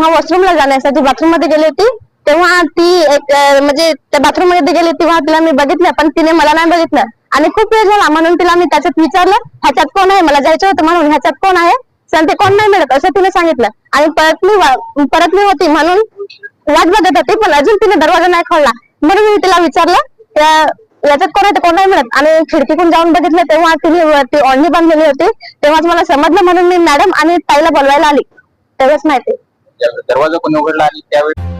तेव्हा वॉशरूमला जाण्यासाठी बाथरूम मध्ये गेली होती, तेव्हा ती म्हणजे त्या बाथरूम मध्ये गेली तेव्हा तिला मी बघितलं, पण तिने मला नाही बघितलं. आणि खूप वेळ झाला म्हणून तिला मी त्याच्यात विचारलं, ह्याच्यात कोण आहे, मला जायचं होतं म्हणून, ह्याच्यात कोण आहे, सांगते कोण नाही मिळत असं तिने सांगितलं. आणि परतली होती म्हणून वाट बघत होती, पण अजून तिने दरवाजा नाही खोलला. म्हणून मी तिला विचारलं याच्यात कोण आहे, कोण नाही मिळत. आणि खिडकीतून जाऊन बघितलं तेव्हा तिने ती ओढणी बांधलेली होती. तेव्हाच मला समजलं, म्हणून मी मॅडम आणि ताईला बोलवायला आली. तेव्हाच माहिती दरवाजा कोणी उघडला आणि त्यावेळी